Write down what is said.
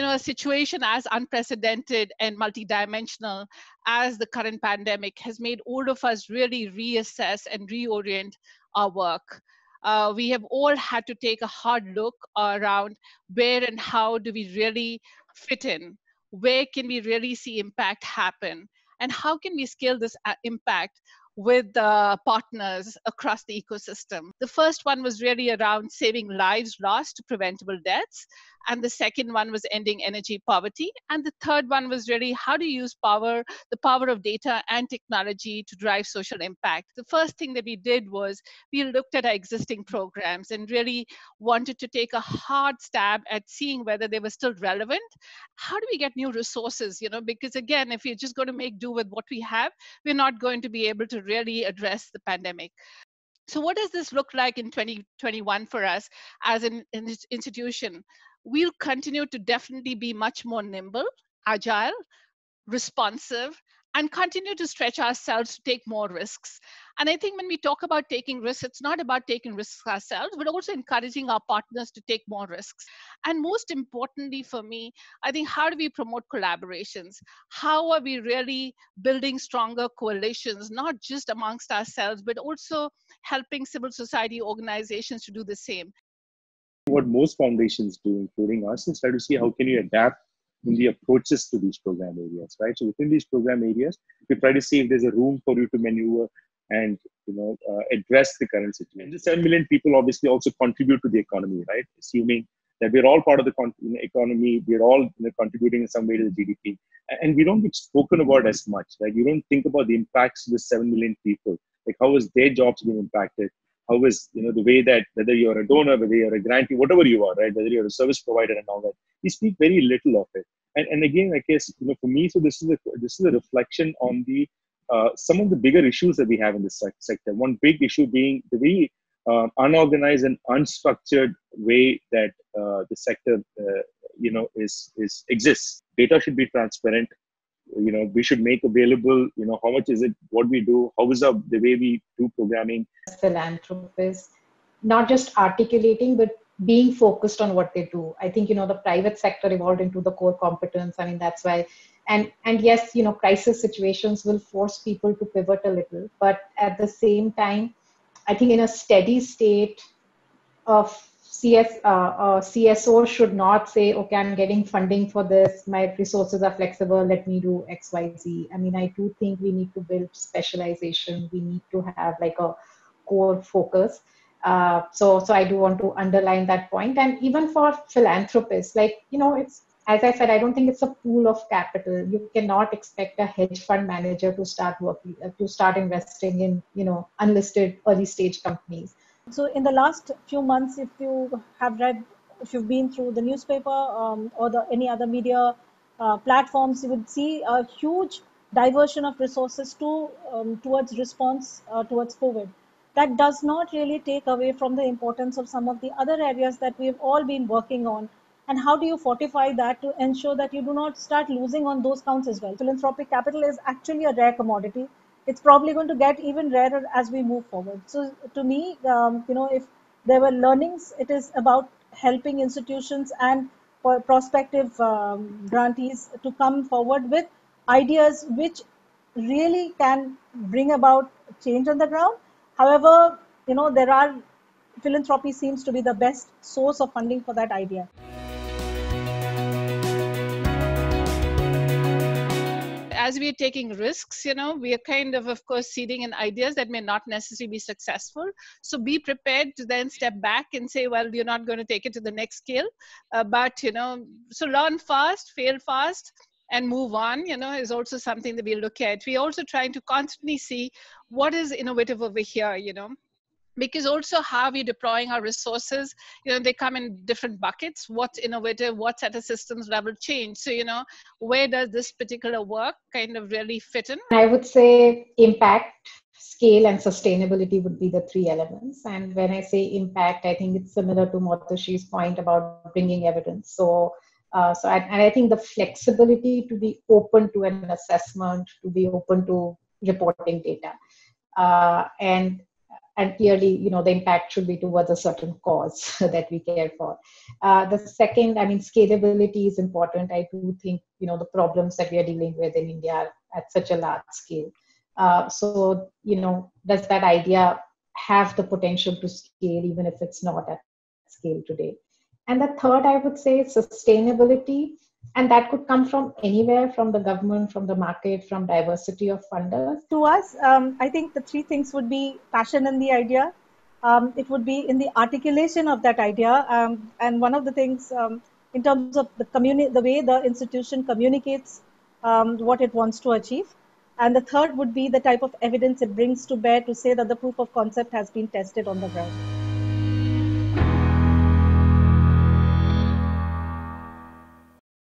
a situation as unprecedented and multidimensional as the current pandemic has made all of us really reassess and reorient our work. We have all had to take a hard look around where and how do we really fit in? Where can we really see impact happen? And how can we scale this impact with partners across the ecosystem? The first one was really around saving lives lost to preventable deaths. And the second one was ending energy poverty. And the third one was really how to use the power of data and technology to drive social impact. The first thing that we did was we looked at our existing programs and really wanted to take a hard stab at seeing whether they were still relevant. How do we get new resources? Because again, if you're just going to make do with what we have, we're not going to be able to really address the pandemic. So what does this look like in 2021 for us as an institution? We'll continue to definitely be much more nimble, agile, responsive, and continue to stretch ourselves to take more risks. And I think when we talk about taking risks, it's not about taking risks ourselves, but also encouraging our partners to take more risks. And most importantly for me, I think how do we promote collaborations? How are we really building stronger coalitions, not just amongst ourselves, but also helping civil society organizations to do the same? What most foundations do, including us, is try to see how can you adapt in the approaches to these program areas, right? So within these program areas, we try to see if there's a room for you to maneuver and address the current situation. The 7 million people obviously also contribute to the economy, right? Assuming that we're all part of the economy, we're all contributing in some way to the GDP, and we don't get spoken about as much, right? You don't think about the impacts to the 7 million people, like how is their jobs being impacted? How is the way that whether you're a donor, whether you're a grantee, whatever you are, right? Whether you're a service provider and all that, we speak very little of it. And again, I guess for me, so this is a reflection on the some of the bigger issues that we have in this sector. One big issue being the very unorganized and unstructured way that the sector exists. Data should be transparent. We should make available, how much is it, what we do, how is the way we do programming. Philanthropists, not just articulating, but being focused on what they do. I think, the private sector evolved into the core competence. I mean, that's why, and yes, crisis situations will force people to pivot a little, but at the same time, I think in a steady state of CSO should not say, okay, I'm getting funding for this, my resources are flexible, let me do X, Y, Z. I mean, I do think we need to build specialization. We need to have like a core focus. So I do want to underline that point. And even for philanthropists, it's, as I said, I don't think it's a pool of capital. You cannot expect a hedge fund manager to start investing in, unlisted early stage companies. So in the last few months, if you've been through the newspaper or any other media platforms, you would see a huge diversion of resources towards response towards COVID. That does not really take away from the importance of some of the other areas that we've all been working on. And how do you fortify that to ensure that you do not start losing on those counts as well? Philanthropic capital is actually a rare commodity. It's probably going to get even rarer as we move forward. So to me, if there were learnings, it is about helping institutions and prospective grantees to come forward with ideas which really can bring about change on the ground. However, philanthropy seems to be the best source of funding for that idea. As we are taking risks, we are kind of course, seeding in ideas that may not necessarily be successful. So be prepared to then step back and say, well, you're not going to take it to the next scale. So learn fast, fail fast, and move on, is also something that we look at. We're also trying to constantly see what is innovative over here, because also how we're deploying our resources, they come in different buckets. What's innovative, what's at a systems level change? So, where does this particular work kind of really fit in? I would say impact, scale, and sustainability would be the three elements. And when I say impact, I think it's similar to Moutushi's point about bringing evidence. I think the flexibility to be open to an assessment, to be open to reporting data. And and clearly, the impact should be towards a certain cause that we care for. The second, scalability is important. I do think, the problems that we are dealing with in India are at such a large scale. So, does that idea have the potential to scale, even if it's not at scale today? And the third, I would say, sustainability. And that could come from anywhere, from the government, from the market, from diversity of funders. To us, I think the three things would be passion in the idea. It would be in the articulation of that idea. And one of the things in terms of the way the institution communicates what it wants to achieve. And the third would be the type of evidence it brings to bear to say that the proof of concept has been tested on the ground.